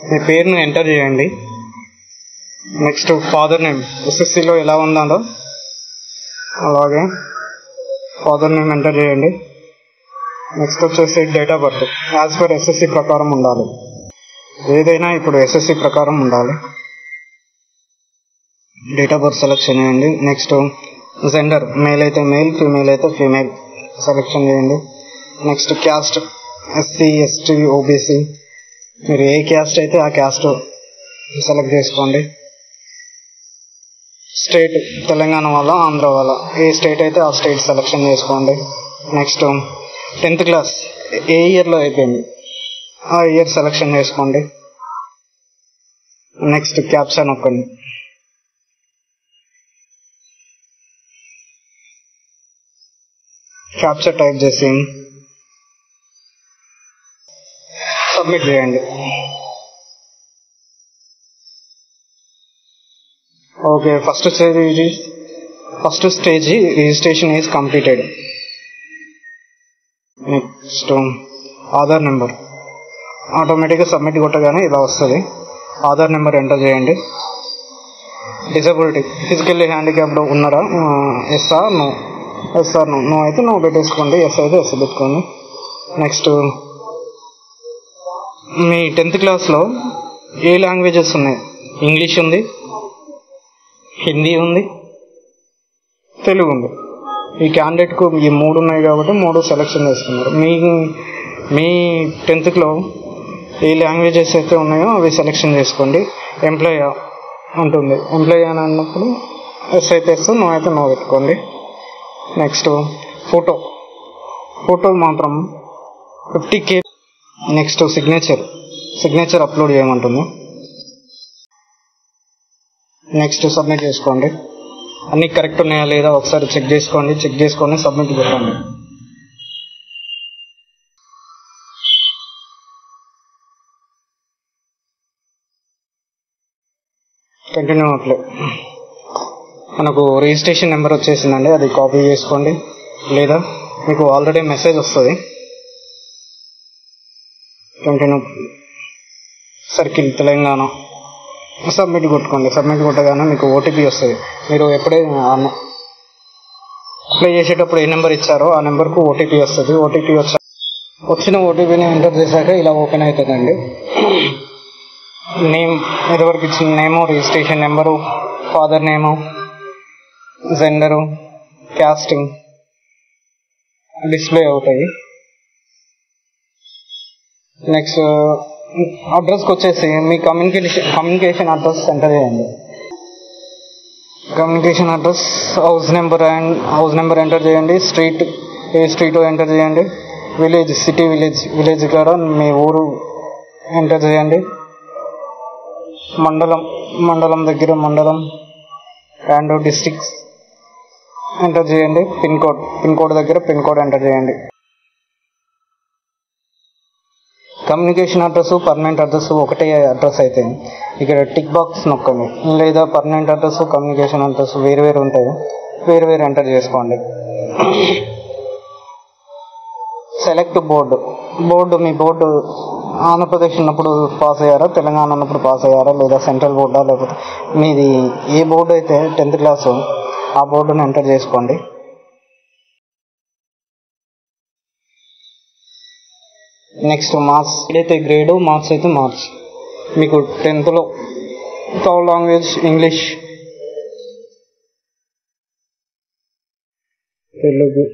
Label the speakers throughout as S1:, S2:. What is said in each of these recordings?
S1: మీ పేరును ఎంటర్ చేయండి. Next father name ఎస్ఎస్సిలో ఎలా ఉందో అలాగే ఫాదర్ నేమ్ ఎంటర్ చేయండి. నెక్స్ట్ వచ్చేసి date of birth as per SSC ప్రకారం ఉండాలి. ఏదైనా ఇప్పుడు ఎస్ఎస్సి ప్రకారం ఉండాలి. డేట్ ఆఫ్ బర్త్ సెలెక్షన్ చేయండి. నెక్స్ట్ జెండర్ మేల్ అయితే మేల్, ఫీమేల్ అయితే ఫీమేల్ సెలెక్షన్ చేయండి. Next caste SC, ST, OBC, మీరు ఏ క్యాస్ట్ అయితే ఆ క్యాస్ట్ సెలెక్ట్ చేసుకోండి. స్టేట్ తెలంగాణ వాళ్ళ, ఆంధ్ర వాళ్ళ, ఏ స్టేట్ అయితే ఆ స్టేట్ సెలెక్షన్ చేసుకోండి. నెక్స్ట్ 10th క్లాస్ ఏ ఇయర్లో అయిపోయింది ఆ ఇయర్ సెలెక్షన్ చేసుకోండి. నెక్స్ట్ క్యాప్షన్ నొక్కండి. క్యాప్చర్ టైప్ చేసి సబ్మిట్ చేయండి. Okay, first stage registration is completed. Next Aadhaar number ఆటోమేటిక్గా సబ్మిట్ కొట్టగానే ఇలా వస్తుంది. ఆధార్ నెంబర్ ఎంటర్ చేయండి. డిజబిలిటీ ఫిజికల్లీ హ్యాండిక్యాప్డ్ ఉన్నారా? Yes or no. Yes or no. No అయితే నో పెట్టేసుకోండి, ఎస్ అయితే ఎస్ పెట్టుకోండి. నెక్స్ట్ మీ 10th క్లాస్లో ఏ లాంగ్వేజెస్ ఉన్నాయి? ఇంగ్లీష్ ఉంది, హిందీ ఉంది, తెలుగు ఉంది. ఈ క్యాండిడేట్కు ఈ 3 ఉన్నాయి కాబట్టి 3 సెలెక్షన్ చేసుకున్నారు. మీ 10th ఏ లాంగ్వేజెస్ అయితే ఉన్నాయో అవి సెలెక్షన్ చేసుకోండి. ఎంప్లాయ్ ఉంటుంది, ఎంప్లాయ్ అని అన్నప్పుడు ఎస్ అయితే ఎస్, నో అయితే నో పెట్టుకోండి. నెక్స్ట్ ఫోటో మాత్రం 50K. నెక్స్ట్ సిగ్నేచర్ అప్లోడ్ చేయమంటుంది. నెక్స్ట్ సబ్మిట్ చేసుకోండి. అన్నీ కరెక్ట్ ఉన్నాయా లేదా ఒకసారి చెక్ చేసుకొని సబ్మిట్ పెట్టండి. Continue apply. మనకు రిజిస్ట్రేషన్ నెంబర్ వచ్చేసిందండి, అది కాపీ చేసుకోండి. లేదా మీకు ఆల్రెడీ మెసేజ్ వస్తుంది. కంటిన్యూ సర్కిల్ తెలంగాణ సబ్మిట్ కొట్టుకోండి. సబ్మిట్ కొట్టగానే మీకు ఓటీపీ వస్తుంది. మీరు ఎప్పుడైనా అప్లై చేసేటప్పుడు ఏ నెంబర్ ఇచ్చారో ఆ నెంబర్కు ఓటీపీ వస్తుంది. వచ్చిన ఓటీపీని ఎంటర్ చేశాక ఇలా ఓపెన్ అవుతుందండి. నేమ్ ఇదివరకు ఇచ్చిన name, registration number, father name, gender, casting display అవుతాయి. నెక్స్ట్ అడ్రస్కి వచ్చేసి మీ కమ్యూనికేషన్ అడ్రస్ ఎంటర్ చేయండి. Communication address house number enter చేయండి. ఏ స్ట్రీట్ ఎంటర్ చేయండి. సిటీ విలేజ్ కాడ మీ ఊరు ఎంటర్ చేయండి. మండలం దగ్గర మండలం అండ్ డిస్ట్రిక్ట్స్ ఎంటర్ చేయండి. పిన్ కోడ్ దగ్గర పిన్ కోడ్ ఎంటర్ చేయండి. కమ్యూనికేషన్ అడ్రస్, పర్మనెంట్ అడ్రస్ ఒకటే అడ్రస్ అయితే ఇక్కడ టిక్ బాక్స్ నొక్కండి. లేదా పర్మనెంట్ అడ్రస్, కమ్యూనికేషన్ అడ్రస్ వేరు ఉంటాయి, వేరు ఎంటర్ చేసుకోండి. సెలెక్ట్ బోర్డు మీ బోర్డు ఆంధ్రప్రదేశ్ ఉన్నప్పుడు పాస్ అయ్యారా, తెలంగాణ ఉన్నప్పుడు పాస్ అయ్యారా, లేదా సెంట్రల్ బోర్డా, లేకపోతే మీది ఏ బోర్డు అయితే 10th క్లాసు ఆ బోర్డును ఎంటర్ చేసుకోండి. నెక్స్ట్ మార్క్స్ ఏదైతే గ్రేడు, మార్క్స్ అయితే మార్క్స్. మీకు 10th third language English, Telugu,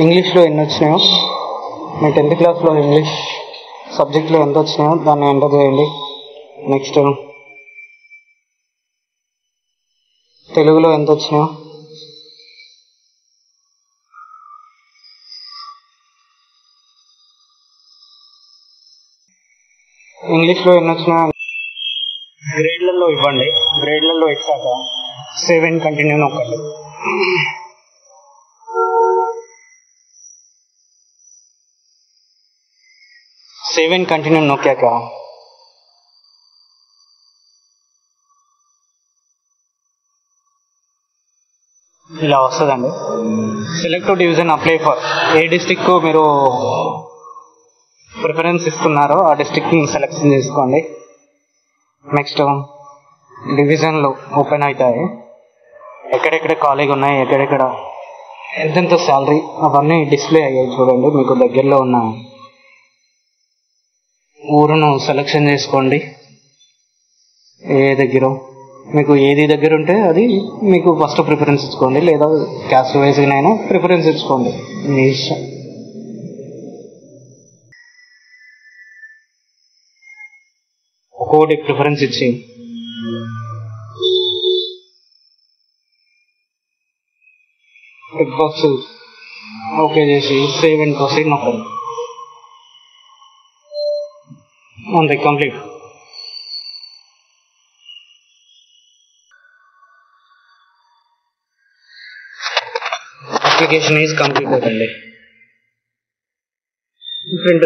S1: ఇంగ్లీష్లో ఎన్ని వచ్చినాయో, మీ 10th క్లాస్లో ఇంగ్లీష్ సబ్జెక్ట్లో ఎంత వచ్చినాయో దాన్ని ఎంటర్ చేయండి. నెక్స్ట్ తెలుగులో ఎంత వచ్చినాయో, ఇంగ్లీష్లో ఎన్ని వచ్చినాయో గ్రేడ్లలో ఇవ్వండి. గ్రేడ్లలో ఇచ్చాక సేవ్ అండ్ కంటిన్యూ నొక్కండి. సేవ్ అండ్ కంటిన్యూ నొక్కాక ఇలా వస్తుందండి. Select division apply for a district మీరు ప్రిఫరెన్స్ ఇస్తున్నారో ఆ డిస్టిక్ని సెలెక్షన్ చేసుకోండి. నెక్స్ట్ డివిజన్లు ఓపెన్ అవుతాయి. ఎక్కడెక్కడ ఖాళీగా ఉన్నాయి, ఎక్కడెక్కడ ఎంతెంత శాలరీ అవన్నీ డిస్ప్లే అయ్యాయి చూడండి. మీకు దగ్గరలో ఉన్న ఊరును సెలెక్షన్ చేసుకోండి. ఏ దగ్గర మీకు ఏది దగ్గర ఉంటే అది మీకు ఫస్ట్ ప్రిఫరెన్స్ ఇచ్చుకోండి, లేదా క్యాస్ట్ వైజ్గానైనా ప్రిఫరెన్స్ ఇచ్చుకోండి, మీ ఇష్టం. ఒక్కొక్కటి ప్రిఫరెన్స్ ఇచ్చి టిక్ బాక్స్ ఓకే చేసి సేవ్ అండ్ ప్రొసీడ్ నొక్కండి. అంతే, కంప్లీట్. అప్లికేషన్ ఈజ్ కంప్లీటెడ్ అండి. ప్రింట్